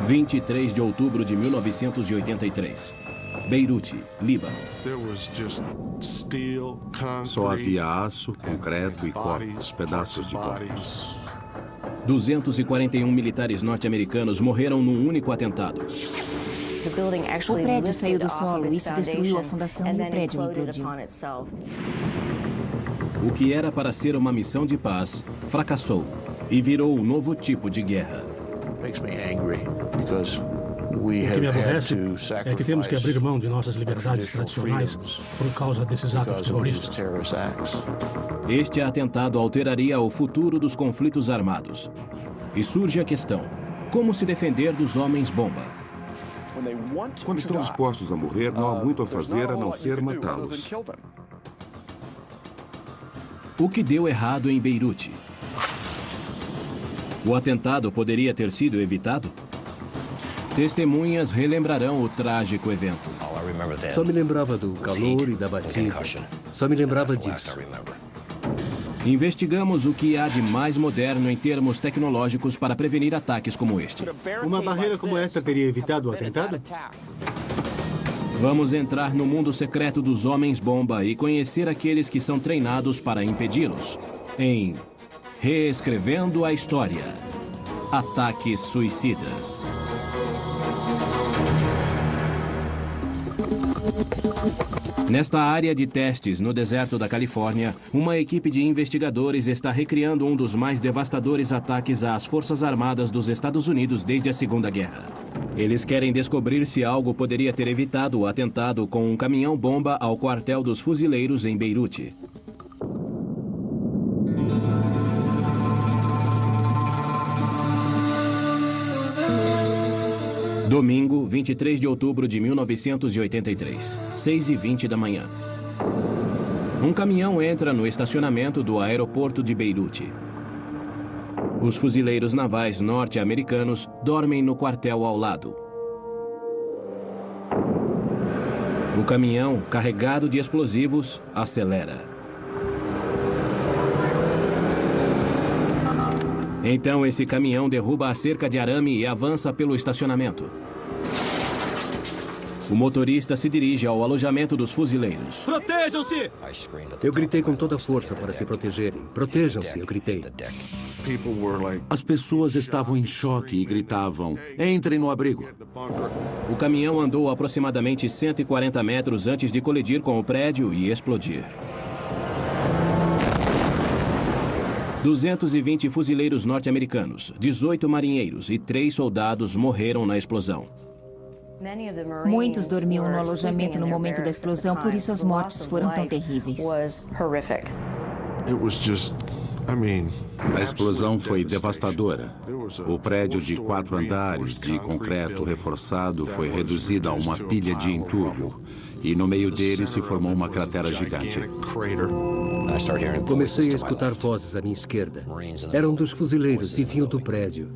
23 de outubro de 1983. Beirute, Líbano. Só havia aço, concreto e corpos, pedaços de corpos. 241 militares norte-americanos morreram num único atentado. O prédio saiu do solo, isso destruiu a fundação e o prédio implodiu. O que era para ser uma missão de paz, fracassou e virou um novo tipo de guerra. O que me aborrece é que temos que abrir mão de nossas liberdades tradicionais por causa desses atos terroristas. Este atentado alteraria o futuro dos conflitos armados. E surge a questão: como se defender dos homens-bomba? Quando estão dispostos a morrer, não há muito a fazer a não ser matá-los. O que deu errado em Beirute? O atentado poderia ter sido evitado? Testemunhas relembrarão o trágico evento. Só me lembrava do calor e da batida. Só me lembrava disso. Investigamos o que há de mais moderno em termos tecnológicos para prevenir ataques como este. Uma barreira como esta teria evitado o atentado? Vamos entrar no mundo secreto dos homens-bomba e conhecer aqueles que são treinados para impedi-los. Em Reescrevendo a História: Ataques Suicidas. Nesta área de testes no deserto da Califórnia, uma equipe de investigadores está recriando um dos mais devastadores ataques às Forças Armadas dos Estados Unidos desde a Segunda Guerra. Eles querem descobrir se algo poderia ter evitado o atentado com um caminhão-bomba ao quartel dos fuzileiros em Beirute. Domingo, 23 de outubro de 1983, 6h20 da manhã. Um caminhão entra no estacionamento do aeroporto de Beirute. Os fuzileiros navais norte-americanos dormem no quartel ao lado. O caminhão, carregado de explosivos, acelera. Então esse caminhão derruba a cerca de arame e avança pelo estacionamento. O motorista se dirige ao alojamento dos fuzileiros. Protejam-se! Eu gritei com toda a força para se protegerem. Protejam-se, eu gritei. As pessoas estavam em choque e gritavam: entrem no abrigo. O caminhão andou aproximadamente 140 metros antes de colidir com o prédio e explodir. 220 fuzileiros norte-americanos, 18 marinheiros e 3 soldados morreram na explosão. Muitos dormiam no alojamento no momento da explosão, por isso as mortes foram tão terríveis. A explosão foi devastadora. O prédio de 4 andares de concreto reforçado foi reduzido a uma pilha de entulho. E no meio dele se formou uma cratera gigante. Comecei a escutar vozes à minha esquerda. Eram dos fuzileiros e vinham do prédio.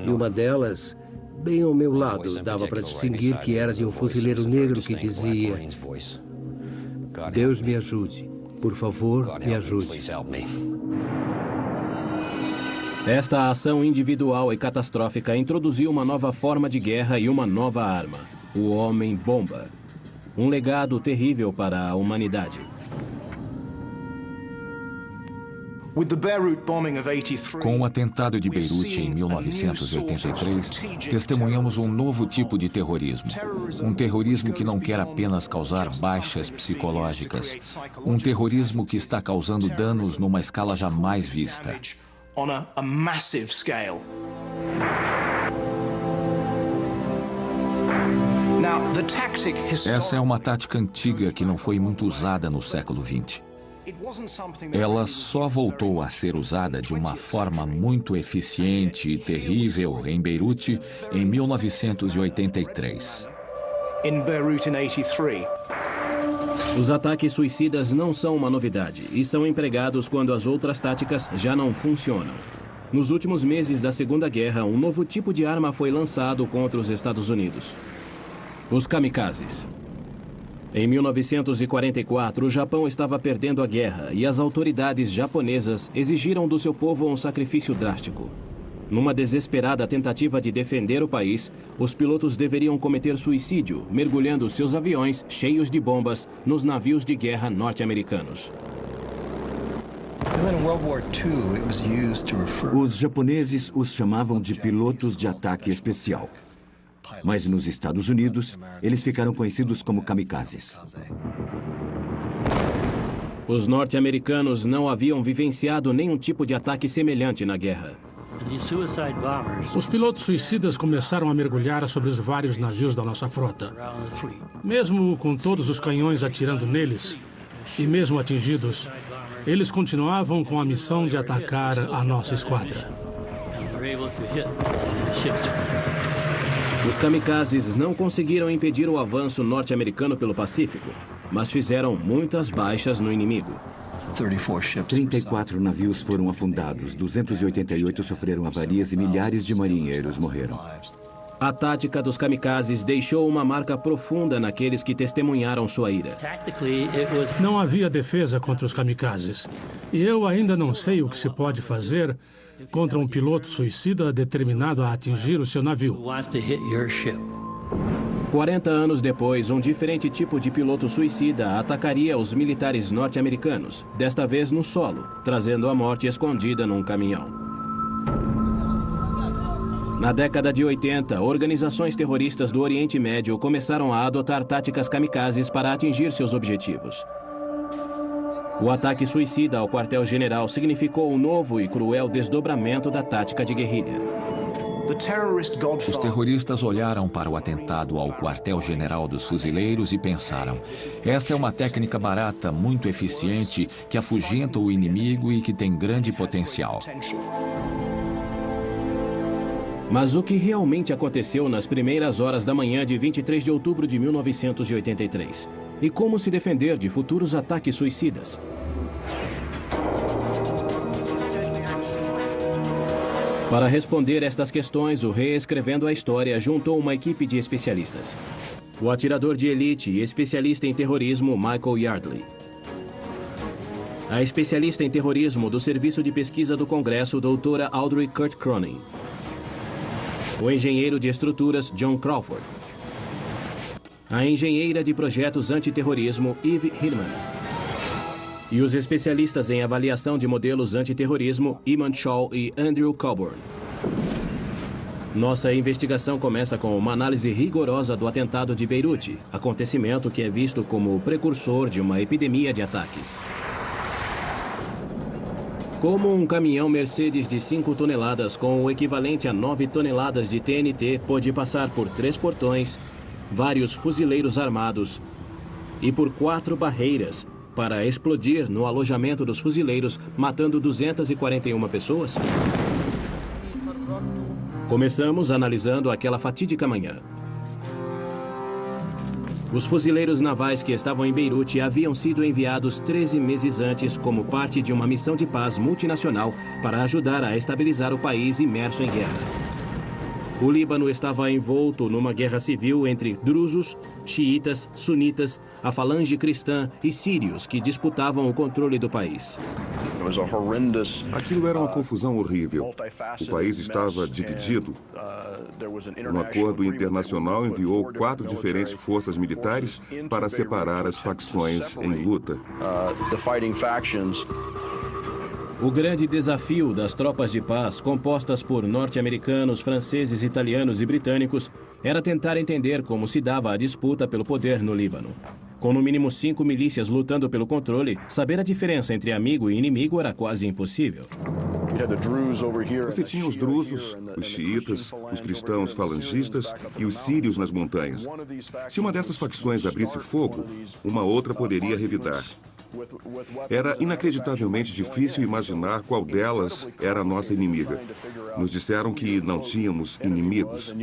E uma delas, bem ao meu lado, dava para distinguir que era de um fuzileiro negro que dizia: Deus me ajude. Por favor, me ajude. Esta ação individual e catastrófica introduziu uma nova forma de guerra e uma nova arma: o homem-bomba. Um legado terrível para a humanidade. Com o atentado de Beirute em 1983, testemunhamos um novo tipo de terrorismo. Um terrorismo que não quer apenas causar baixas psicológicas. Um terrorismo que está causando danos numa escala jamais vista. Essa é uma tática antiga que não foi muito usada no século XX. Ela só voltou a ser usada de uma forma muito eficiente e terrível em Beirute em 1983. Os ataques suicidas não são uma novidade e são empregados quando as outras táticas já não funcionam. Nos últimos meses da Segunda Guerra, um novo tipo de arma foi lançado contra os Estados Unidos: os kamikazes. Em 1944, o Japão estava perdendo a guerra e as autoridades japonesas exigiram do seu povo um sacrifício drástico. Numa desesperada tentativa de defender o país, os pilotos deveriam cometer suicídio, mergulhando seus aviões cheios de bombas nos navios de guerra norte-americanos. Os japoneses os chamavam de pilotos de ataque especial. Mas nos Estados Unidos, eles ficaram conhecidos como kamikazes. Os norte-americanos não haviam vivenciado nenhum tipo de ataque semelhante na guerra. Os pilotos suicidas começaram a mergulhar sobre os vários navios da nossa frota. Mesmo com todos os canhões atirando neles, e mesmo atingidos, eles continuavam com a missão de atacar a nossa esquadra. Os kamikazes não conseguiram impedir o avanço norte-americano pelo Pacífico, mas fizeram muitas baixas no inimigo. 34 navios foram afundados, 288 sofreram avarias e milhares de marinheiros morreram. A tática dos kamikazes deixou uma marca profunda naqueles que testemunharam sua ira. Não havia defesa contra os kamikazes. E eu ainda não sei o que se pode fazer contra um piloto suicida determinado a atingir o seu navio. 40 anos depois, um diferente tipo de piloto suicida atacaria os militares norte-americanos, desta vez no solo, trazendo a morte escondida num caminhão. Na década de 80, organizações terroristas do Oriente Médio começaram a adotar táticas kamikazes para atingir seus objetivos. O ataque suicida ao quartel-general significou um novo e cruel desdobramento da tática de guerrilha. Os terroristas olharam para o atentado ao quartel-general dos fuzileiros e pensaram: esta é uma técnica barata, muito eficiente, que afugenta o inimigo e que tem grande potencial. Mas o que realmente aconteceu nas primeiras horas da manhã de 23 de outubro de 1983? E como se defender de futuros ataques suicidas? Para responder estas questões, o Reescrevendo a História juntou uma equipe de especialistas. O atirador de elite e especialista em terrorismo, Michael Yardley. A especialista em terrorismo do Serviço de Pesquisa do Congresso, doutora Audrey Kurt Cronin. O engenheiro de estruturas, John Crawford. A engenheira de projetos antiterrorismo, Eve Hillman. E os especialistas em avaliação de modelos antiterrorismo, Iman Shaw e Andrew Coburn. Nossa investigação começa com uma análise rigorosa do atentado de Beirute, acontecimento que é visto como o precursor de uma epidemia de ataques. Como um caminhão Mercedes de 5 toneladas com o equivalente a 9 toneladas de TNT pôde passar por 3 portões, vários fuzileiros armados e por 4 barreiras para explodir no alojamento dos fuzileiros, matando 241 pessoas? Começamos analisando aquela fatídica manhã. Os fuzileiros navais que estavam em Beirute haviam sido enviados 13 meses antes como parte de uma missão de paz multinacional para ajudar a estabilizar o país imerso em guerra. O Líbano estava envolto numa guerra civil entre drusos, xiitas, sunitas, a falange cristã e sírios que disputavam o controle do país. Aquilo era uma confusão horrível. O país estava dividido. Um acordo internacional enviou 4 diferentes forças militares para separar as facções em luta. O grande desafio das tropas de paz, compostas por norte-americanos, franceses, italianos e britânicos, era tentar entender como se dava a disputa pelo poder no Líbano. Com no mínimo 5 milícias lutando pelo controle, saber a diferença entre amigo e inimigo era quase impossível. Você tinha os drusos, os xiitas, os cristãos falangistas e os sírios nas montanhas. Se uma dessas facções abrisse fogo, uma outra poderia revidar. Era inacreditavelmente difícil imaginar qual delas era a nossa inimiga. Nos disseram que não tínhamos inimigos.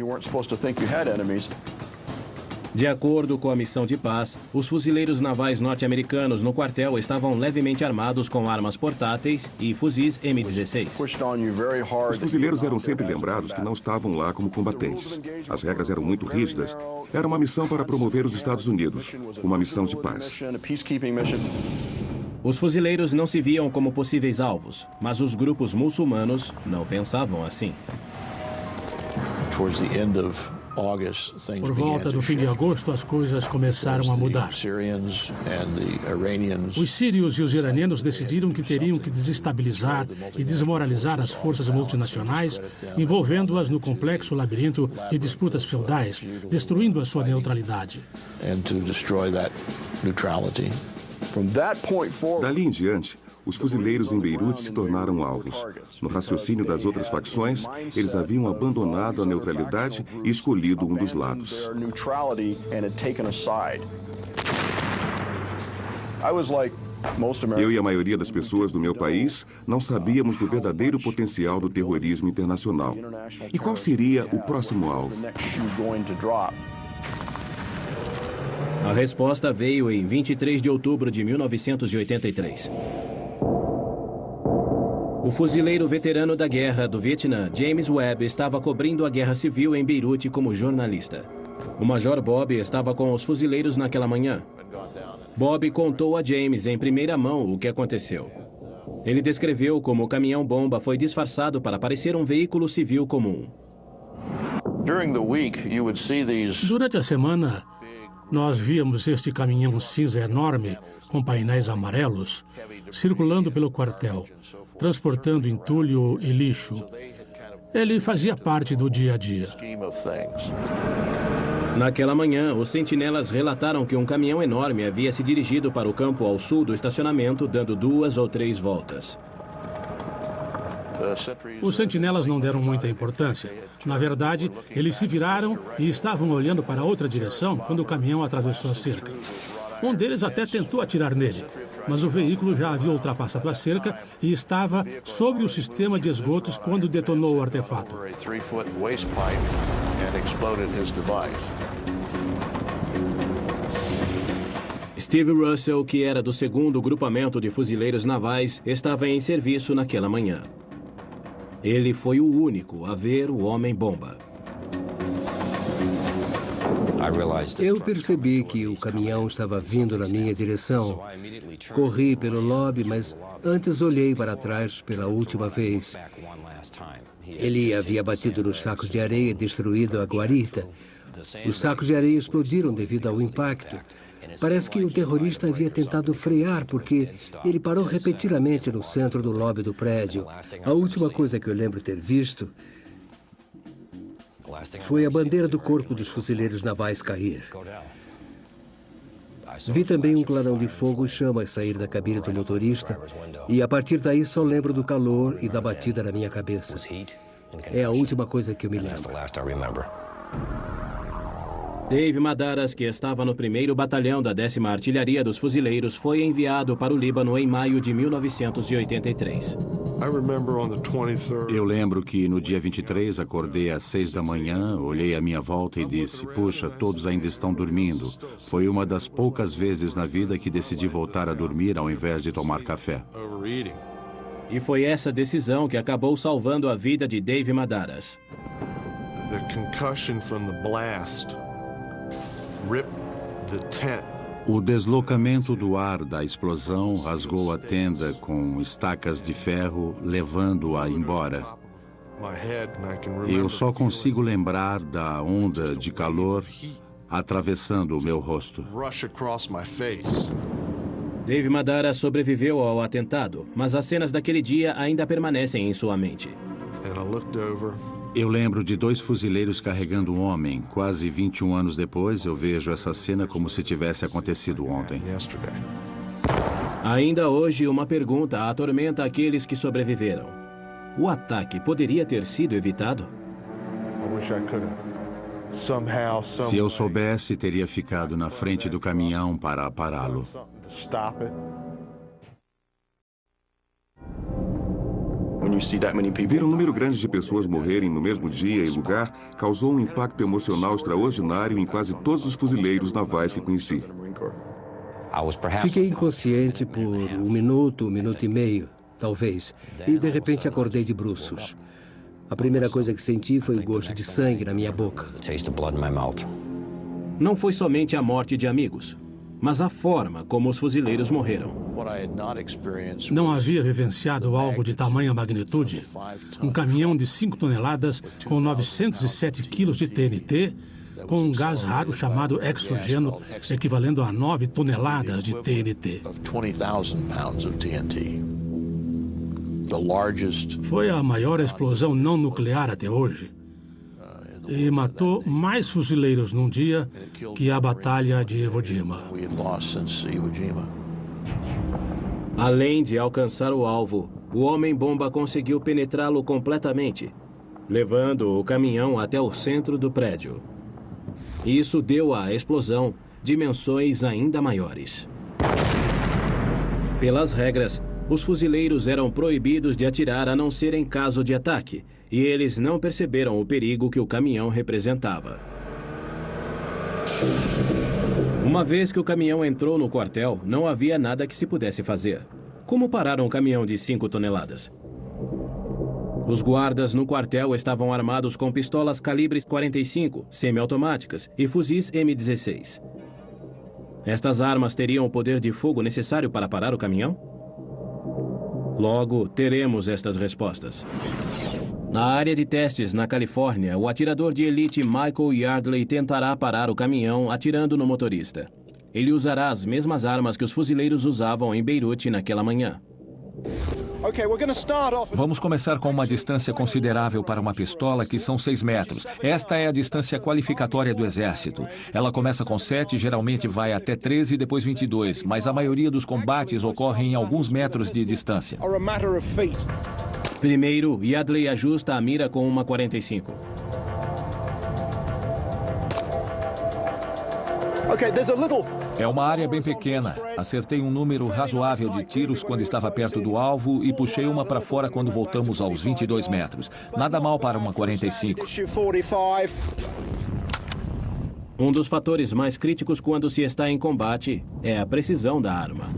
De acordo com a missão de paz, os fuzileiros navais norte-americanos no quartel estavam levemente armados com armas portáteis e fuzis M16. Os fuzileiros eram sempre lembrados que não estavam lá como combatentes. As regras eram muito rígidas. Era uma missão para promover os Estados Unidos, uma missão de paz. Os fuzileiros não se viam como possíveis alvos, mas os grupos muçulmanos não pensavam assim. Por volta do fim de agosto, as coisas começaram a mudar. Os sírios e os iranianos decidiram que teriam que desestabilizar e desmoralizar as forças multinacionais, envolvendo-as no complexo labirinto de disputas feudais, destruindo a sua neutralidade. Dali em diante, os fuzileiros em Beirute se tornaram alvos. No raciocínio das outras facções, eles haviam abandonado a neutralidade e escolhido um dos lados. Eu e a maioria das pessoas do meu país não sabíamos do verdadeiro potencial do terrorismo internacional. E qual seria o próximo alvo? A resposta veio em 23 de outubro de 1983. O fuzileiro veterano da guerra do Vietnã, James Webb, estava cobrindo a guerra civil em Beirute como jornalista. O Major Bob estava com os fuzileiros naquela manhã. Bob contou a James em primeira mão o que aconteceu. Ele descreveu como o caminhão-bomba foi disfarçado para parecer um veículo civil comum. Durante a semana, nós víamos este caminhão cinza enorme, com painéis amarelos, circulando pelo quartel, transportando entulho e lixo. Ele fazia parte do dia a dia. Naquela manhã, os sentinelas relataram que um caminhão enorme havia se dirigido para o campo ao sul do estacionamento, dando 2 ou 3 voltas. Os sentinelas não deram muita importância. Na verdade, eles se viraram e estavam olhando para outra direção quando o caminhão atravessou a cerca. Um deles até tentou atirar nele, mas o veículo já havia ultrapassado a cerca e estava sobre o sistema de esgotos quando detonou o artefato. Steve Russell, que era do 2º Grupamento de Fuzileiros Navais, estava em serviço naquela manhã. Ele foi o único a ver o homem-bomba. Eu percebi que o caminhão estava vindo na minha direção. Corri pelo lobby, mas antes olhei para trás pela última vez. Ele havia batido nos sacos de areia e destruído a guarita. Os sacos de areia explodiram devido ao impacto. Parece que o terrorista havia tentado frear, porque ele parou repetidamente no centro do lobby do prédio. A última coisa que eu lembro ter visto foi a bandeira do Corpo dos Fuzileiros Navais cair. Vi também um clarão de fogo e chamas sair da cabine do motorista, e a partir daí só lembro do calor e da batida na minha cabeça. É a última coisa que eu me lembro. Dave Madaras, que estava no 1º Batalhão da 10ª Artilharia dos Fuzileiros, foi enviado para o Líbano em maio de 1983. Eu lembro que no dia 23 acordei às 6 da manhã, olhei à minha volta e disse, puxa, todos ainda estão dormindo. Foi uma das poucas vezes na vida que decidi voltar a dormir ao invés de tomar café. E foi essa decisão que acabou salvando a vida de Dave Madaras. O deslocamento do ar da explosão rasgou a tenda com estacas de ferro, levando-a embora. Eu só consigo lembrar da onda de calor atravessando o meu rosto. Dave Madaras sobreviveu ao atentado, mas as cenas daquele dia ainda permanecem em sua mente. Eu lembro de 2 fuzileiros carregando um homem. Quase 21 anos depois, eu vejo essa cena como se tivesse acontecido ontem. Ainda hoje, uma pergunta atormenta aqueles que sobreviveram. O ataque poderia ter sido evitado? Se eu soubesse, teria ficado na frente do caminhão para pará-lo. Ver um número grande de pessoas morrerem no mesmo dia e lugar causou um impacto emocional extraordinário em quase todos os fuzileiros navais que conheci. Fiquei inconsciente por um minuto e meio, talvez, e de repente acordei de bruços. A primeira coisa que senti foi o gosto de sangue na minha boca. Não foi somente a morte de amigos. mas a forma como os fuzileiros morreram. Não havia vivenciado algo de tamanha magnitude. Um caminhão de 5 toneladas com 907 quilos de TNT, com um gás raro chamado exogeno, equivalendo a 9 toneladas de TNT. Foi a maior explosão não nuclear até hoje. E matou mais fuzileiros num dia que a Batalha de Iwo Jima. Além de alcançar o alvo, o homem-bomba conseguiu penetrá-lo completamente, levando o caminhão até o centro do prédio. Isso deu à explosão dimensões ainda maiores. Pelas regras, os fuzileiros eram proibidos de atirar a não ser em caso de ataque, e eles não perceberam o perigo que o caminhão representava. Uma vez que o caminhão entrou no quartel, não havia nada que se pudesse fazer. Como parar um caminhão de 5 toneladas? Os guardas no quartel estavam armados com pistolas calibre 45, semiautomáticas e fuzis M16. Estas armas teriam o poder de fogo necessário para parar o caminhão? Logo, teremos estas respostas. Na área de testes na Califórnia, o atirador de elite Michael Yardley tentará parar o caminhão atirando no motorista. Ele usará as mesmas armas que os fuzileiros usavam em Beirute naquela manhã. Vamos começar com uma distância considerável para uma pistola, que são 6 metros. Esta é a distância qualificatória do Exército. Ela começa com 7, geralmente vai até 13 e depois 22, mas a maioria dos combates ocorrem em alguns metros de distância. Primeiro, Yardley ajusta a mira com uma 45. É uma área bem pequena. Acertei um número razoável de tiros quando estava perto do alvo e puxei uma para fora quando voltamos aos 22 metros. Nada mal para uma 45. Um dos fatores mais críticos quando se está em combate é a precisão da arma.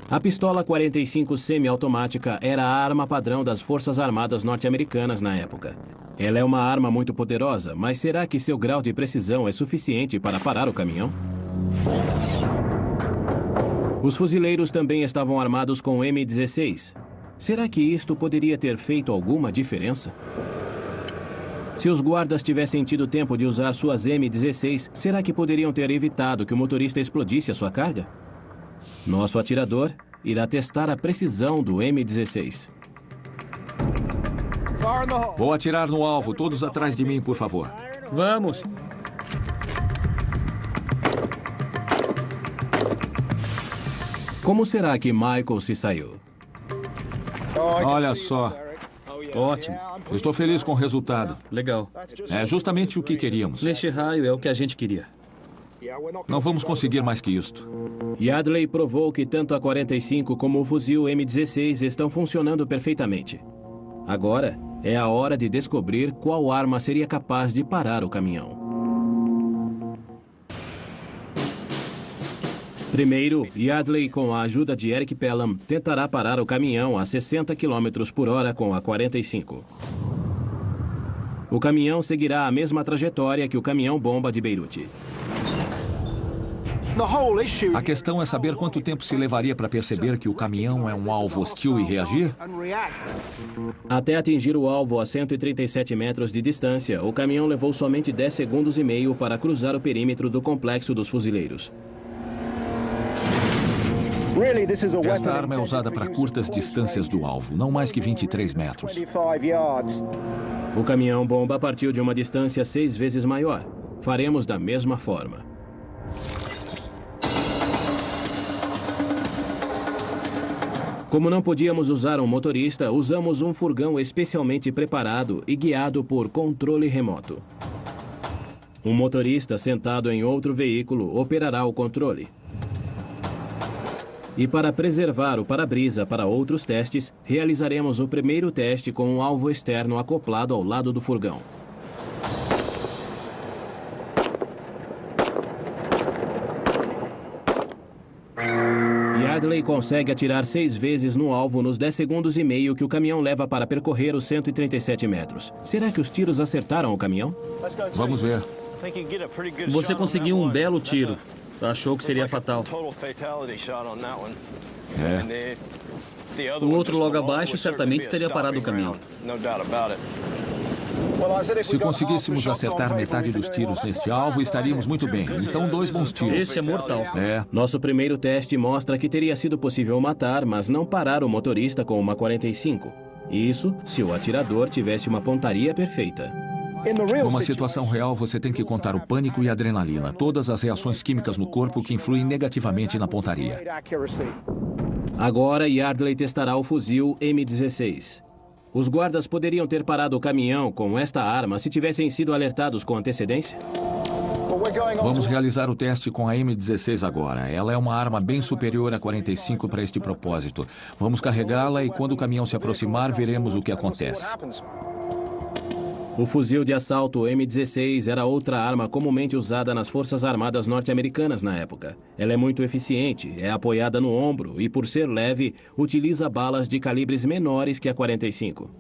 A pistola 45 semiautomática era a arma padrão das Forças Armadas norte-americanas na época. Ela é uma arma muito poderosa, mas será que seu grau de precisão é suficiente para parar o caminhão? Os fuzileiros também estavam armados com M16. Será que isto poderia ter feito alguma diferença? Se os guardas tivessem tido tempo de usar suas M16, será que poderiam ter evitado que o motorista explodisse a sua carga? Nosso atirador irá testar a precisão do M16. Vou atirar no alvo. Todos atrás de mim, por favor. Vamos. Como será que Michael se saiu? Olha só. Ótimo. Eu estou feliz com o resultado. Legal. É justamente o que queríamos. Neste raio é o que a gente queria. Não vamos conseguir mais que isto. Yardley provou que tanto a 45 como o fuzil M16 estão funcionando perfeitamente. Agora é a hora de descobrir qual arma seria capaz de parar o caminhão. Primeiro, Yardley, com a ajuda de Eric Pelham, tentará parar o caminhão a 60 km por hora com a 45. O caminhão seguirá a mesma trajetória que o caminhão-bomba de Beirute. A questão é saber quanto tempo se levaria para perceber que o caminhão é um alvo hostil e reagir? Até atingir o alvo a 137 metros de distância, o caminhão levou somente 10 segundos e meio para cruzar o perímetro do complexo dos fuzileiros. Esta arma é usada para curtas distâncias do alvo, não mais que 23 metros. O caminhão-bomba partiu de uma distância 6 vezes maior. Faremos da mesma forma. Como não podíamos usar um motorista, usamos um furgão especialmente preparado e guiado por controle remoto. Um motorista sentado em outro veículo operará o controle. E para preservar o para-brisa para outros testes, realizaremos o primeiro teste com um alvo externo acoplado ao lado do furgão. Yardley consegue atirar 6 vezes no alvo nos 10 segundos e meio que o caminhão leva para percorrer os 137 metros. Será que os tiros acertaram o caminhão? Vamos ver. Você conseguiu um belo tiro. Achou que seria fatal. É. O outro logo abaixo certamente teria parado o caminhão. Se conseguíssemos acertar metade dos tiros neste alvo, estaríamos muito bem. Então, 2 bons tiros. Esse é mortal. É. Nosso primeiro teste mostra que teria sido possível matar, mas não parar o motorista com uma 45. Isso se o atirador tivesse uma pontaria perfeita. Numa situação real, você tem que contar o pânico e a adrenalina, todas as reações químicas no corpo que influem negativamente na pontaria. Agora, Yardley testará o fuzil M16. Os guardas poderiam ter parado o caminhão com esta arma se tivessem sido alertados com antecedência? Vamos realizar o teste com a M16 agora. Ela é uma arma bem superior à 45 para este propósito. Vamos carregá-la e quando o caminhão se aproximar, veremos o que acontece. O fuzil de assalto M16 era outra arma comumente usada nas Forças Armadas norte-americanas na época. Ela é muito eficiente, é apoiada no ombro e, por ser leve, utiliza balas de calibres menores que a 45.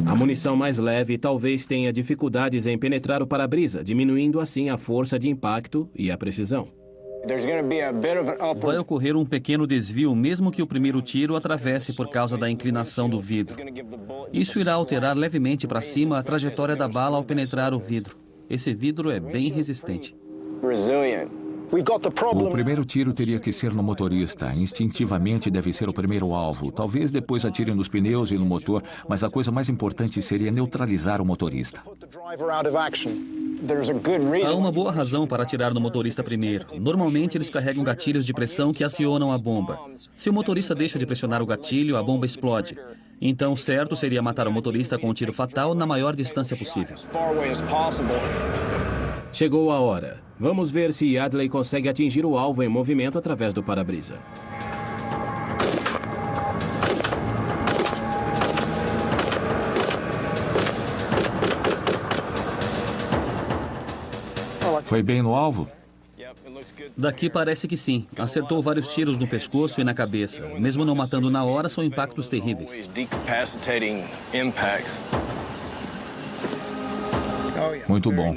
A munição mais leve talvez tenha dificuldades em penetrar o para-brisa, diminuindo assim a força de impacto e a precisão. Vai ocorrer um pequeno desvio, mesmo que o primeiro tiro atravesse por causa da inclinação do vidro. Isso irá alterar levemente para cima a trajetória da bala ao penetrar o vidro. Esse vidro é bem resistente. O primeiro tiro teria que ser no motorista. Instintivamente deve ser o primeiro alvo. Talvez depois atire nos pneus e no motor, mas a coisa mais importante seria neutralizar o motorista. Há uma boa razão para atirar no motorista primeiro. Normalmente eles carregam gatilhos de pressão que acionam a bomba. Se o motorista deixa de pressionar o gatilho, a bomba explode. Então, o certo seria matar o motorista com um tiro fatal na maior distância possível. Chegou a hora. Vamos ver se Yardley consegue atingir o alvo em movimento através do para-brisa. Foi bem no alvo? Daqui parece que sim. Acertou vários tiros no pescoço e na cabeça. Mesmo não matando na hora, são impactos terríveis. Muito bom.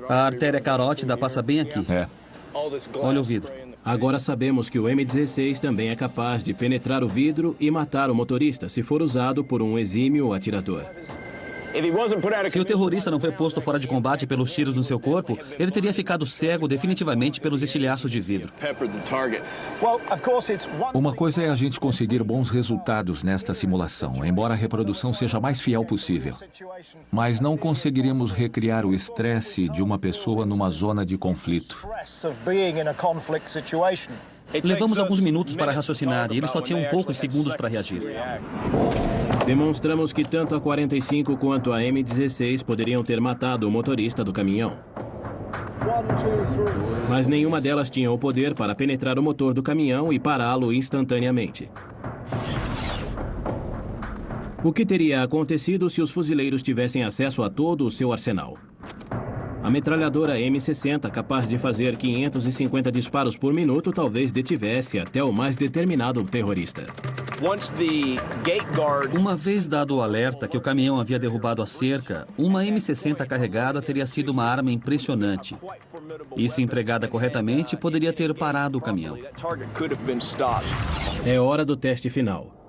A artéria carótida passa bem aqui. É. Olha o vidro. Agora sabemos que o M16 também é capaz de penetrar o vidro e matar o motorista se for usado por um exímio atirador. Se o terrorista não foi posto fora de combate pelos tiros no seu corpo, ele teria ficado cego definitivamente pelos estilhaços de vidro. Uma coisa é a gente conseguir bons resultados nesta simulação, embora a reprodução seja a mais fiel possível. Mas não conseguiremos recriar o estresse de uma pessoa numa zona de conflito. Levamos alguns minutos para raciocinar e eles só tinham poucos segundos para reagir. Demonstramos que tanto a 45 quanto a M16 poderiam ter matado o motorista do caminhão. Mas nenhuma delas tinha o poder para penetrar o motor do caminhão e pará-lo instantaneamente. O que teria acontecido se os fuzileiros tivessem acesso a todo o seu arsenal? A metralhadora M60, capaz de fazer 550 disparos por minuto, talvez detivesse até o mais determinado terrorista. Uma vez dado o alerta que o caminhão havia derrubado a cerca, uma M60 carregada teria sido uma arma impressionante. E, se empregada corretamente, poderia ter parado o caminhão. É hora do teste final.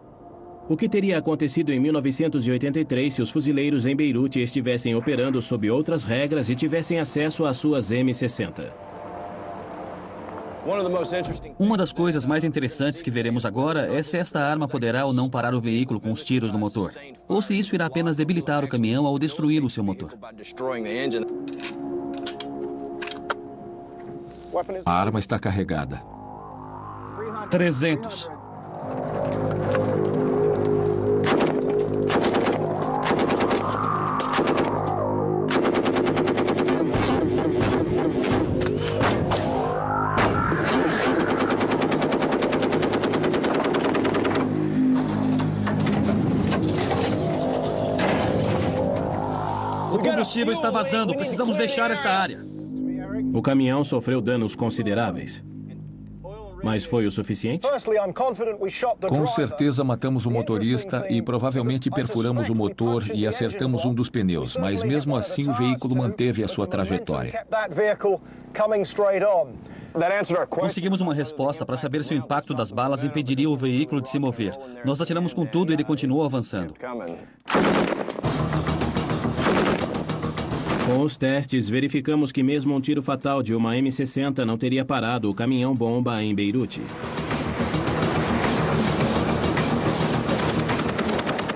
O que teria acontecido em 1983 se os fuzileiros em Beirute estivessem operando sob outras regras e tivessem acesso às suas M60? Uma das coisas mais interessantes que veremos agora é se esta arma poderá ou não parar o veículo com os tiros no motor, ou se isso irá apenas debilitar o caminhão ao destruir o seu motor. A arma está carregada. 300. O combustível está vazando. Precisamos deixar esta área. O caminhão sofreu danos consideráveis. Mas foi o suficiente? Com certeza matamos o motorista e provavelmente perfuramos o motor e acertamos um dos pneus, mas mesmo assim o veículo manteve a sua trajetória. Conseguimos uma resposta para saber se o impacto das balas impediria o veículo de se mover. Nós atiramos com tudo e ele continuou avançando. Com os testes, verificamos que mesmo um tiro fatal de uma M60 não teria parado o caminhão-bomba em Beirute.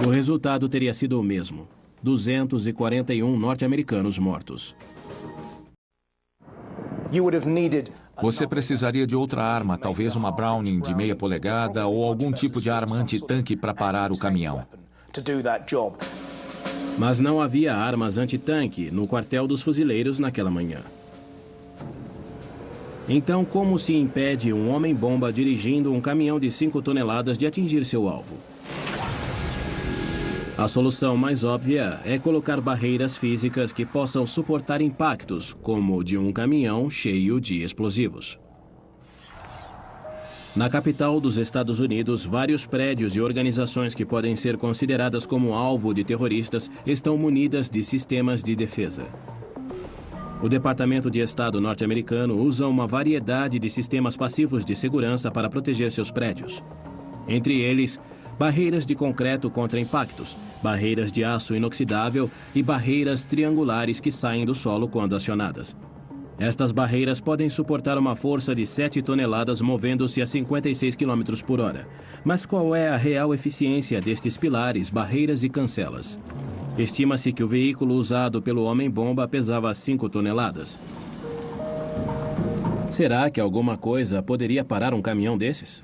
O resultado teria sido o mesmo: 241 norte-americanos mortos. Você precisaria de outra arma, talvez uma Browning de meia polegada ou algum tipo de arma antitanque para parar o caminhão. Mas não havia armas antitanque no quartel dos fuzileiros naquela manhã. Então, como se impede um homem-bomba dirigindo um caminhão de 5 toneladas de atingir seu alvo? A solução mais óbvia é colocar barreiras físicas que possam suportar impactos, como o de um caminhão cheio de explosivos. Na capital dos Estados Unidos, vários prédios e organizações que podem ser consideradas como alvo de terroristas estão munidas de sistemas de defesa. O Departamento de Estado norte-americano usa uma variedade de sistemas passivos de segurança para proteger seus prédios. Entre eles, barreiras de concreto contra impactos, barreiras de aço inoxidável e barreiras triangulares que saem do solo quando acionadas. Estas barreiras podem suportar uma força de 7 toneladas movendo-se a 56 km por hora. Mas qual é a real eficiência destes pilares, barreiras e cancelas? Estima-se que o veículo usado pelo homem-bomba pesava 5 toneladas. Será que alguma coisa poderia parar um caminhão desses?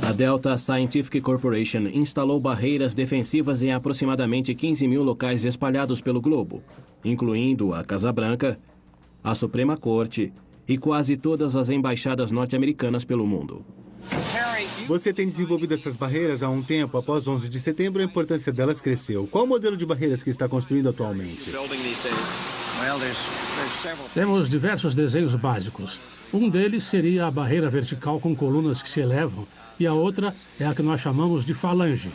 A Delta Scientific Corporation instalou barreiras defensivas em aproximadamente 15 mil locais espalhados pelo globo, incluindo a Casa Branca, a Suprema Corte e quase todas as embaixadas norte-americanas pelo mundo. Você tem desenvolvido essas barreiras há um tempo. Após 11 de setembro, a importância delas cresceu. Qual o modelo de barreiras que está construindo atualmente? Temos diversos desenhos básicos. Um deles seria a barreira vertical com colunas que se elevam, e a outra é a que nós chamamos de falange.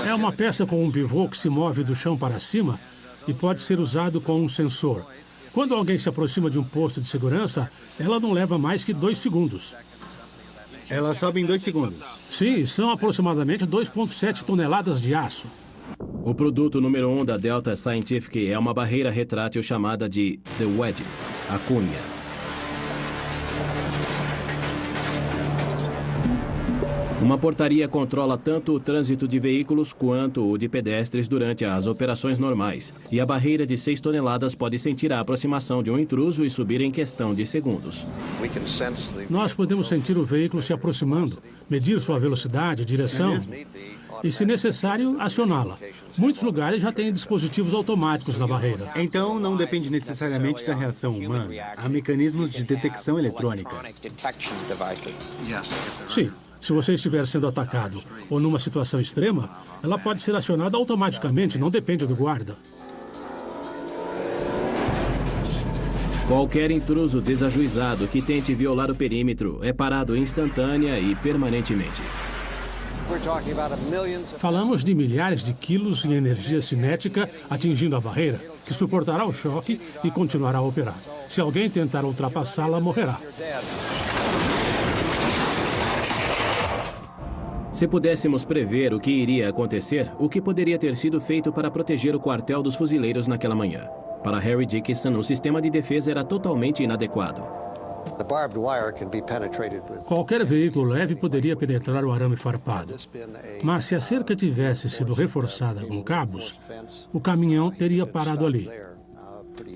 É uma peça com um pivô que se move do chão para cima e pode ser usado com um sensor. Quando alguém se aproxima de um posto de segurança, ela não leva mais que 2 segundos. Ela sobe em 2 segundos? Sim, são aproximadamente 2,7 toneladas de aço. O produto número 1 da Delta Scientific é uma barreira retrátil chamada de The Wedge, a cunha. Uma portaria controla tanto o trânsito de veículos quanto o de pedestres durante as operações normais, e a barreira de 6 toneladas pode sentir a aproximação de um intruso e subir em questão de segundos. Nós podemos sentir o veículo se aproximando, medir sua velocidade, direção e, se necessário, acioná-la. Muitos lugares já têm dispositivos automáticos na barreira. Então, não depende necessariamente da reação humana. Há mecanismos de detecção eletrônica. Sim. Se você estiver sendo atacado ou numa situação extrema, ela pode ser acionada automaticamente, não depende do guarda. Qualquer intruso desajuizado que tente violar o perímetro é parado instantânea e permanentemente. Falamos de milhares de quilos em energia cinética atingindo a barreira, que suportará o choque e continuará a operar. Se alguém tentar ultrapassá-la, morrerá. Se pudéssemos prever o que iria acontecer, o que poderia ter sido feito para proteger o quartel dos fuzileiros naquela manhã? Para Harry Dickinson, o sistema de defesa era totalmente inadequado. Qualquer veículo leve poderia penetrar o arame farpado. Mas se a cerca tivesse sido reforçada com cabos, o caminhão teria parado ali.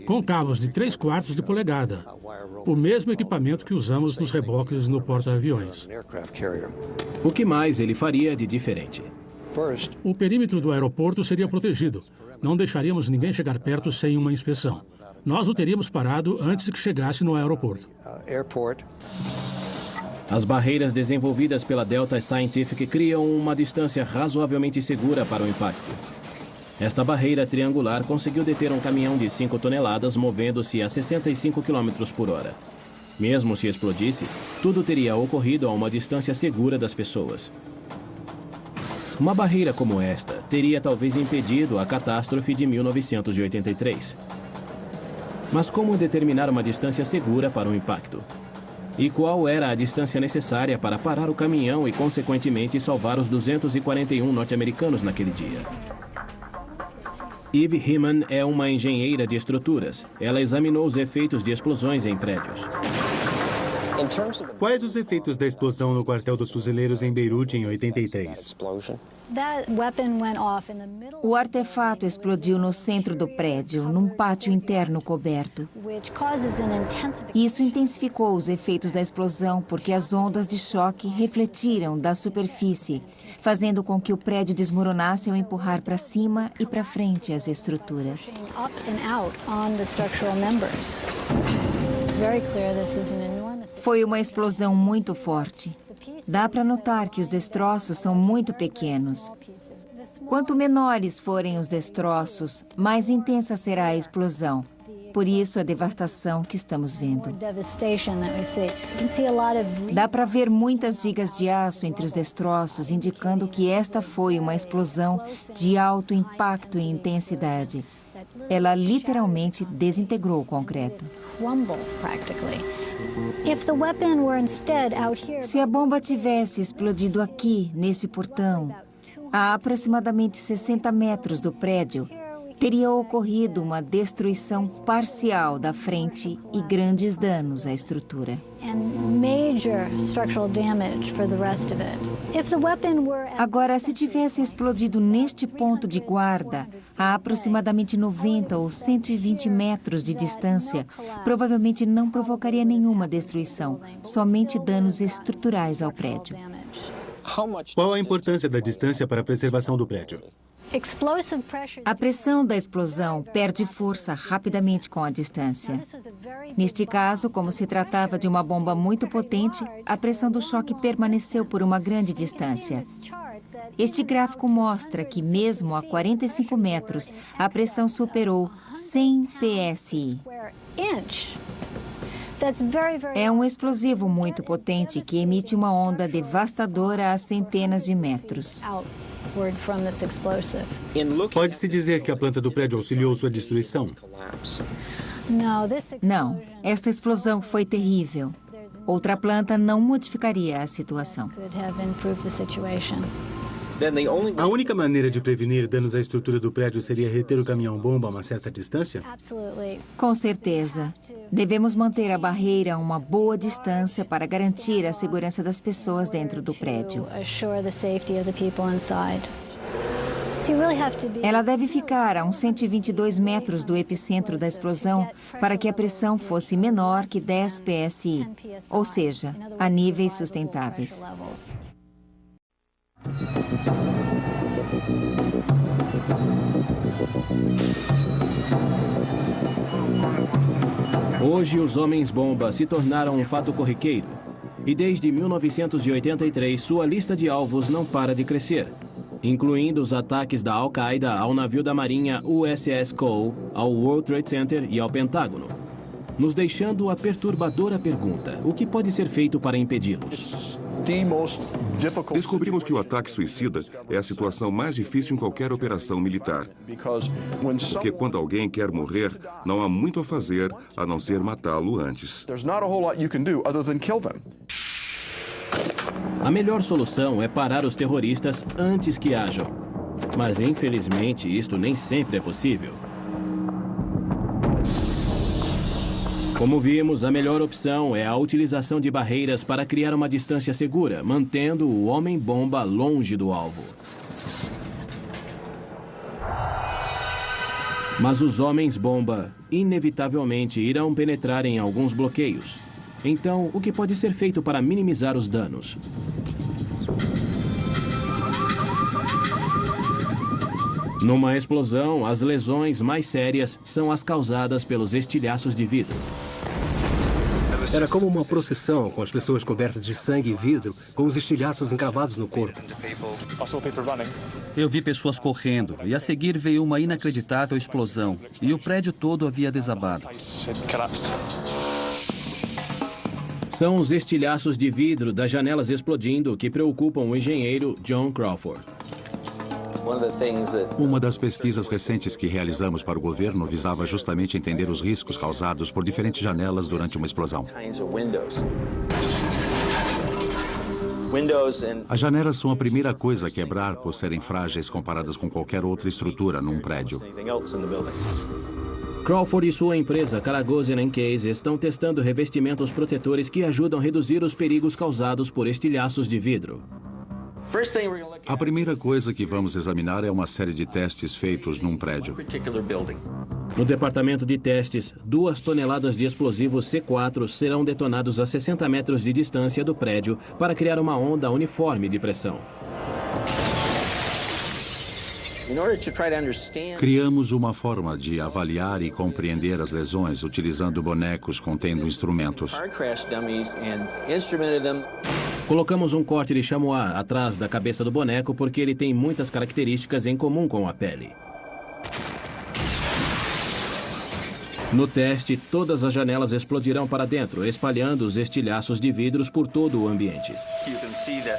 Com cabos de 3/4 de polegada, o mesmo equipamento que usamos nos reboques no porta-aviões. O que mais ele faria de diferente? O perímetro do aeroporto seria protegido. Não deixaríamos ninguém chegar perto sem uma inspeção. Nós o teríamos parado antes que chegasse no aeroporto. As barreiras desenvolvidas pela Delta Scientific criam uma distância razoavelmente segura para o impacto. Esta barreira triangular conseguiu deter um caminhão de 5 toneladas movendo-se a 65 km por hora. Mesmo se explodisse, tudo teria ocorrido a uma distância segura das pessoas. Uma barreira como esta teria talvez impedido a catástrofe de 1983. Mas como determinar uma distância segura para um impacto? E qual era a distância necessária para parar o caminhão e, consequentemente, salvar os 241 norte-americanos naquele dia? Eve Heeman é uma engenheira de estruturas. Ela examinou os efeitos de explosões em prédios. Quais os efeitos da explosão no quartel dos fuzileiros em Beirute em 83? O artefato explodiu no centro do prédio, num pátio interno coberto. Isso intensificou os efeitos da explosão porque as ondas de choque refletiram da superfície, fazendo com que o prédio desmoronasse ao empurrar para cima e para frente as estruturas. Foi uma explosão muito forte. Dá para notar que os destroços são muito pequenos. Quanto menores forem os destroços, mais intensa será a explosão. Por isso, a devastação que estamos vendo. Dá para ver muitas vigas de aço entre os destroços, indicando que esta foi uma explosão de alto impacto e intensidade. Ela literalmente desintegrou o concreto. Se a bomba tivesse explodido aqui, nesse portão, a aproximadamente 60 metros do prédio, teria ocorrido uma destruição parcial da frente e grandes danos à estrutura. Agora, se tivesse explodido neste ponto de guarda, a aproximadamente 90 ou 120 metros de distância, provavelmente não provocaria nenhuma destruição, somente danos estruturais ao prédio. Qual a importância da distância para a preservação do prédio? A pressão da explosão perde força rapidamente com a distância. Neste caso, como se tratava de uma bomba muito potente, a pressão do choque permaneceu por uma grande distância. Este gráfico mostra que, mesmo a 45 metros, a pressão superou 100 psi. É um explosivo muito potente que emite uma onda devastadora a centenas de metros. Pode-se dizer que a planta do prédio auxiliou sua destruição? Não, esta explosão foi terrível. Outra planta não modificaria a situação. A única maneira de prevenir danos à estrutura do prédio seria reter o caminhão-bomba a uma certa distância? Com certeza. Devemos manter a barreira a uma boa distância para garantir a segurança das pessoas dentro do prédio. Ela deve ficar a uns 122 metros do epicentro da explosão para que a pressão fosse menor que 10 psi, ou seja, a níveis sustentáveis. Hoje, os homens-bomba se tornaram um fato corriqueiro. E desde 1983, sua lista de alvos não para de crescer, incluindo os ataques da Al-Qaeda ao navio da Marinha USS Cole, ao World Trade Center e ao Pentágono, nos deixando a perturbadora pergunta: o que pode ser feito para impedi-los? Descobrimos que o ataque suicida é a situação mais difícil em qualquer operação militar. Porque quando alguém quer morrer, não há muito a fazer a não ser matá-lo antes. A melhor solução é parar os terroristas antes que hajam. Mas, infelizmente, isto nem sempre é possível. Como vimos, a melhor opção é a utilização de barreiras para criar uma distância segura, mantendo o homem-bomba longe do alvo. Mas os homens-bomba, inevitavelmente, irão penetrar em alguns bloqueios. Então, o que pode ser feito para minimizar os danos? Numa explosão, as lesões mais sérias são as causadas pelos estilhaços de vidro. Era como uma procissão, com as pessoas cobertas de sangue e vidro, com os estilhaços encravados no corpo. Eu vi pessoas correndo, e a seguir veio uma inacreditável explosão, e o prédio todo havia desabado. São os estilhaços de vidro das janelas explodindo que preocupam o engenheiro John Crawford. Uma das pesquisas recentes que realizamos para o governo visava justamente entender os riscos causados por diferentes janelas durante uma explosão. As janelas são a primeira coisa a quebrar por serem frágeis comparadas com qualquer outra estrutura num prédio. Crawford e sua empresa Karagozian & Case estão testando revestimentos protetores que ajudam a reduzir os perigos causados por estilhaços de vidro. A primeira coisa que vamos examinar é uma série de testes feitos num prédio. No departamento de testes, 2 toneladas de explosivos C4 serão detonados a 60 metros de distância do prédio para criar uma onda uniforme de pressão. Criamos uma forma de avaliar e compreender as lesões utilizando bonecos contendo instrumentos. Colocamos um corte de chamois atrás da cabeça do boneco porque ele tem muitas características em comum com a pele. No teste, todas as janelas explodirão para dentro, espalhando os estilhaços de vidros por todo o ambiente.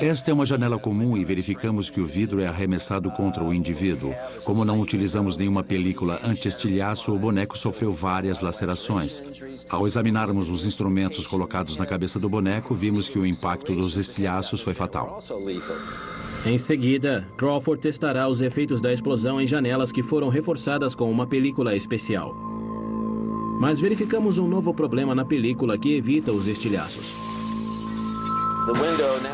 Esta é uma janela comum e verificamos que o vidro é arremessado contra o indivíduo. Como não utilizamos nenhuma película anti-estilhaço, o boneco sofreu várias lacerações. Ao examinarmos os instrumentos colocados na cabeça do boneco, vimos que o impacto dos estilhaços foi fatal. Em seguida, Crawford testará os efeitos da explosão em janelas que foram reforçadas com uma película especial. Mas verificamos um novo problema na película que evita os estilhaços.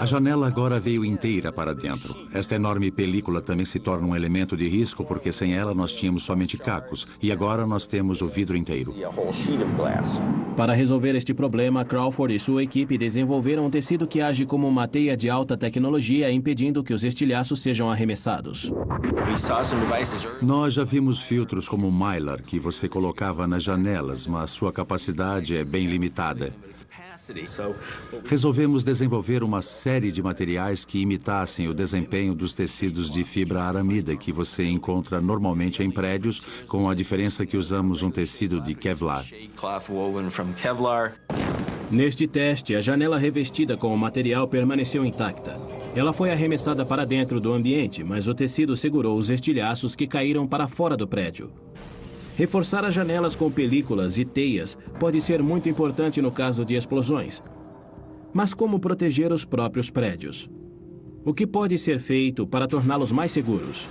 A janela agora veio inteira para dentro. Esta enorme película também se torna um elemento de risco porque sem ela nós tínhamos somente cacos e agora nós temos o vidro inteiro. Para resolver este problema, Crawford e sua equipe desenvolveram um tecido que age como uma teia de alta tecnologia, impedindo que os estilhaços sejam arremessados. Nós já vimos filtros como o Mylar que você colocava nas janelas, mas sua capacidade é bem limitada. Resolvemos desenvolver uma série de materiais que imitassem o desempenho dos tecidos de fibra aramida que você encontra normalmente em prédios, com a diferença que usamos um tecido de Kevlar. Neste teste, a janela revestida com o material permaneceu intacta. Ela foi arremessada para dentro do ambiente, mas o tecido segurou os estilhaços que caíram para fora do prédio. Reforçar as janelas com películas e teias pode ser muito importante no caso de explosões. Mas como proteger os próprios prédios? O que pode ser feito para torná-los mais seguros?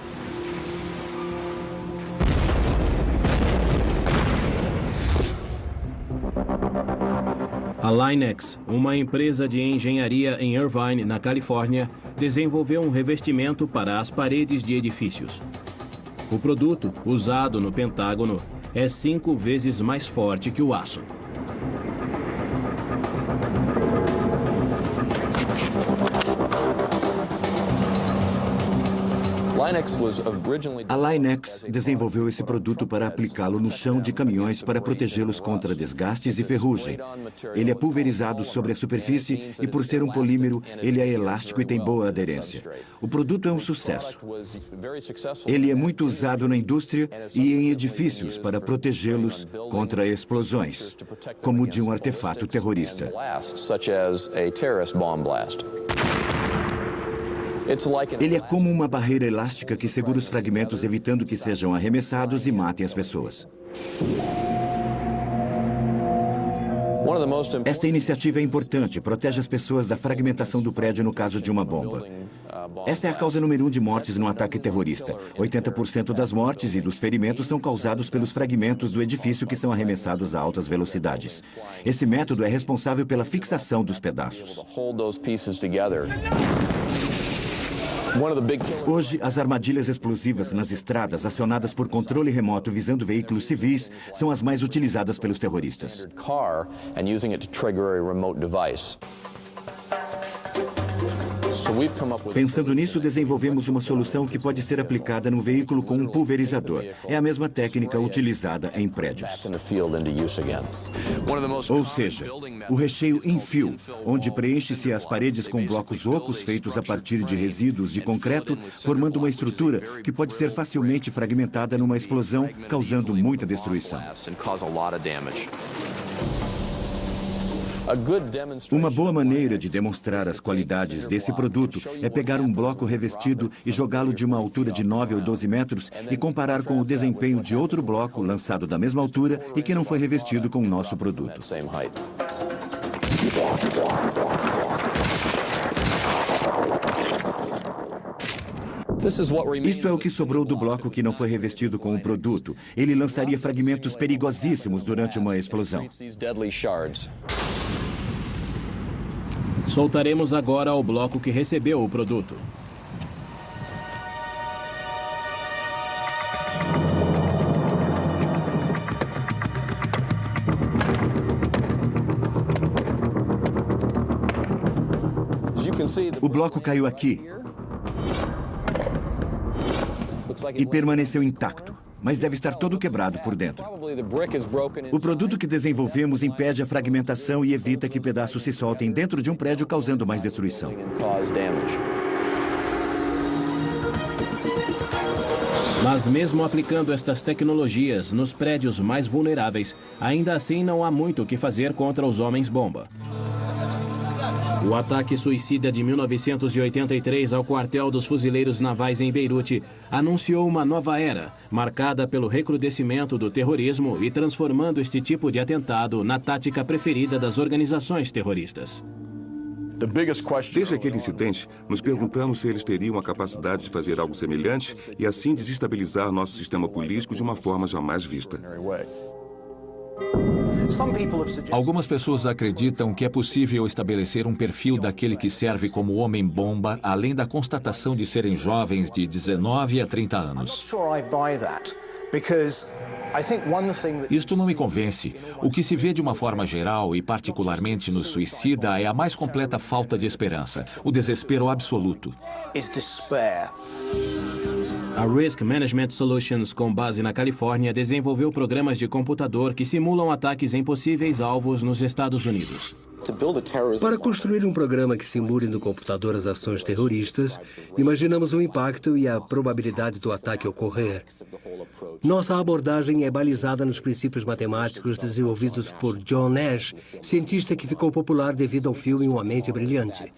A Linex, uma empresa de engenharia em Irvine, na Califórnia, desenvolveu um revestimento para as paredes de edifícios. O produto, usado no Pentágono, é 5 vezes mais forte que o aço. A Linex desenvolveu esse produto para aplicá-lo no chão de caminhões para protegê-los contra desgastes e ferrugem. Ele é pulverizado sobre a superfície e, por ser um polímero, ele é elástico e tem boa aderência. O produto é um sucesso. Ele é muito usado na indústria e em edifícios para protegê-los contra explosões, como de um artefato terrorista. Ele é como uma barreira elástica que segura os fragmentos, evitando que sejam arremessados e matem as pessoas. Esta iniciativa é importante, protege as pessoas da fragmentação do prédio no caso de uma bomba. Esta é a causa número 1 de mortes no ataque terrorista. 80% das mortes e dos ferimentos são causados pelos fragmentos do edifício que são arremessados a altas velocidades. Esse método é responsável pela fixação dos pedaços. Hoje, as armadilhas explosivas nas estradas, acionadas por controle remoto visando veículos civis, são as mais utilizadas pelos terroristas. Pensando nisso, desenvolvemos uma solução que pode ser aplicada num veículo com um pulverizador. É a mesma técnica utilizada em prédios. Ou seja, o recheio infill, onde preenche-se as paredes com blocos ocos feitos a partir de resíduos de concreto, formando uma estrutura que pode ser facilmente fragmentada numa explosão, causando muita destruição. Uma boa maneira de demonstrar as qualidades desse produto é pegar um bloco revestido e jogá-lo de uma altura de 9 ou 12 metros e comparar com o desempenho de outro bloco lançado da mesma altura e que não foi revestido com o nosso produto. Isto é o que sobrou do bloco que não foi revestido com o produto. Ele lançaria fragmentos perigosíssimos durante uma explosão. Soltaremos agora o bloco que recebeu o produto. O bloco caiu aqui e permaneceu intacto, mas deve estar todo quebrado por dentro. O produto que desenvolvemos impede a fragmentação e evita que pedaços se soltem dentro de um prédio, causando mais destruição. Mas mesmo aplicando estas tecnologias nos prédios mais vulneráveis, ainda assim não há muito o que fazer contra os homens-bomba. O ataque suicida de 1983 ao quartel dos fuzileiros navais em Beirute anunciou uma nova era, marcada pelo recrudescimento do terrorismo e transformando este tipo de atentado na tática preferida das organizações terroristas. Desde aquele incidente, nos perguntamos se eles teriam a capacidade de fazer algo semelhante e assim desestabilizar nosso sistema político de uma forma jamais vista. Algumas pessoas acreditam que é possível estabelecer um perfil daquele que serve como homem-bomba, além da constatação de serem jovens de 19 a 30 anos. Isto não me convence. O que se vê de uma forma geral, e particularmente no suicida, é a mais completa falta de esperança, o desespero absoluto. A Risk Management Solutions, com base na Califórnia, desenvolveu programas de computador que simulam ataques em possíveis alvos nos Estados Unidos. Para construir um programa que simule no computador as ações terroristas, imaginamos o impacto e a probabilidade do ataque ocorrer. Nossa abordagem é balizada nos princípios matemáticos desenvolvidos por John Nash, cientista que ficou popular devido ao filme Uma Mente Brilhante.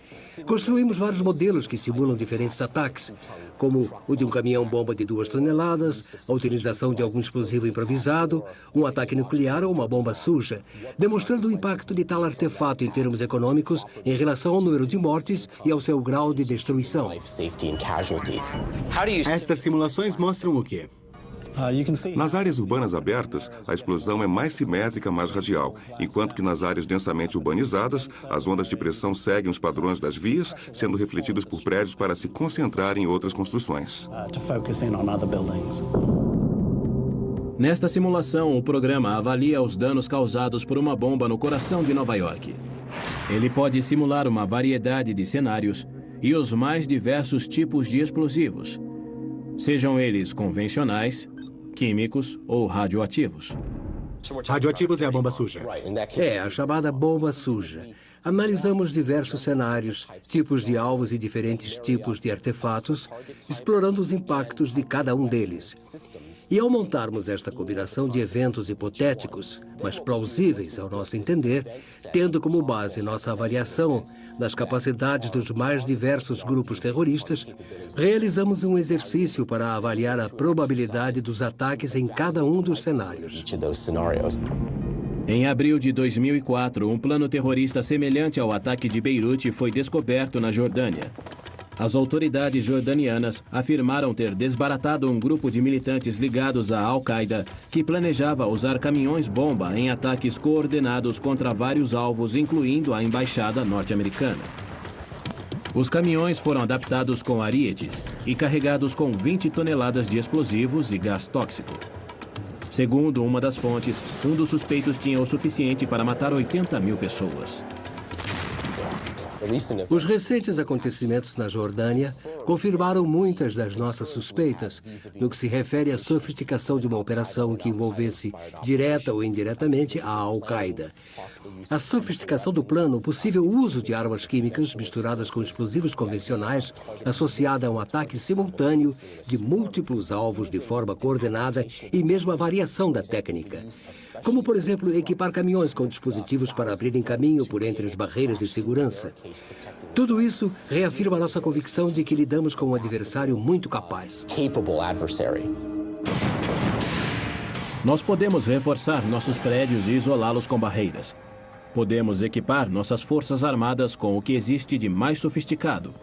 Construímos vários modelos que simulam diferentes ataques, como o de um caminhão-bomba de 2 toneladas, a utilização de algum explosivo improvisado, um ataque nuclear ou uma bomba suja, demonstrando o impacto de tal artefato em termos econômicos em relação ao número de mortes e ao seu grau de destruição. Estas simulações mostram o quê? Nas áreas urbanas abertas, a explosão é mais simétrica, mais radial, enquanto que nas áreas densamente urbanizadas, as ondas de pressão seguem os padrões das vias, sendo refletidas por prédios para se concentrar em outras construções. Nesta simulação, o programa avalia os danos causados por uma bomba no coração de Nova York. Ele pode simular uma variedade de cenários e os mais diversos tipos de explosivos, sejam eles convencionais, químicos ou radioativos. Radioativos é a bomba suja. É, a chamada bomba suja. Analisamos diversos cenários, tipos de alvos e diferentes tipos de artefatos, explorando os impactos de cada um deles. E ao montarmos esta combinação de eventos hipotéticos, mas plausíveis ao nosso entender, tendo como base nossa avaliação das capacidades dos mais diversos grupos terroristas, realizamos um exercício para avaliar a probabilidade dos ataques em cada um dos cenários. Em abril de 2004, um plano terrorista semelhante ao ataque de Beirute foi descoberto na Jordânia. As autoridades jordanianas afirmaram ter desbaratado um grupo de militantes ligados à Al-Qaeda que planejava usar caminhões-bomba em ataques coordenados contra vários alvos, incluindo a embaixada norte-americana. Os caminhões foram adaptados com arietes e carregados com 20 toneladas de explosivos e gás tóxico. Segundo uma das fontes, um dos suspeitos tinha o suficiente para matar 80 mil pessoas. Os recentes acontecimentos na Jordânia confirmaram muitas das nossas suspeitas no que se refere à sofisticação de uma operação que envolvesse, direta ou indiretamente, a Al-Qaeda. A sofisticação do plano, o possível uso de armas químicas misturadas com explosivos convencionais, associada a um ataque simultâneo de múltiplos alvos de forma coordenada e mesmo a variação da técnica. Como, por exemplo, equipar caminhões com dispositivos para abrirem caminho por entre as barreiras de segurança. Tudo isso reafirma nossa convicção de que lidamos com um adversário muito capaz. Nós podemos reforçar nossos prédios e isolá-los com barreiras. Podemos equipar nossas forças armadas com o que existe de mais sofisticado.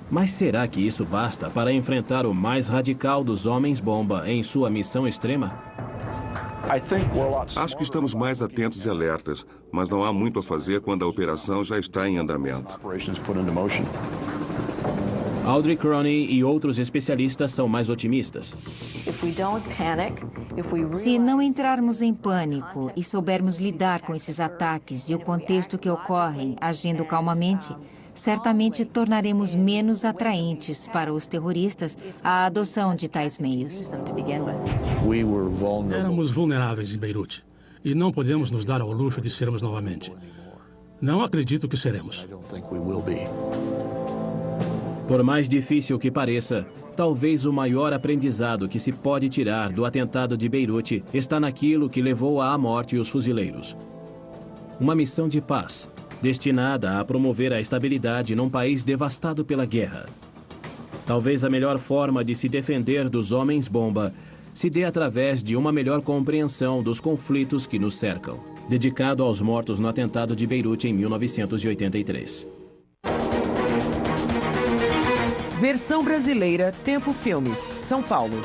Mas será que isso basta para enfrentar o mais radical dos homens-bomba em sua missão extrema? Acho que estamos mais atentos e alertas, mas não há muito a fazer quando a operação já está em andamento. Audrey Crony e outros especialistas são mais otimistas. Se não entrarmos em pânico e soubermos lidar com esses ataques e o contexto que ocorrem agindo calmamente, certamente tornaremos menos atraentes para os terroristas a adoção de tais meios. Éramos vulneráveis em Beirute e não podemos nos dar ao luxo de sermos novamente. Não acredito que seremos. Por mais difícil que pareça, talvez o maior aprendizado que se pode tirar do atentado de Beirute está naquilo que levou à morte os fuzileiros. Uma missão de paz, destinada a promover a estabilidade num país devastado pela guerra. Talvez a melhor forma de se defender dos homens-bomba se dê através de uma melhor compreensão dos conflitos que nos cercam. Dedicado aos mortos no atentado de Beirute em 1983. Versão brasileira, Tempo Filmes, São Paulo.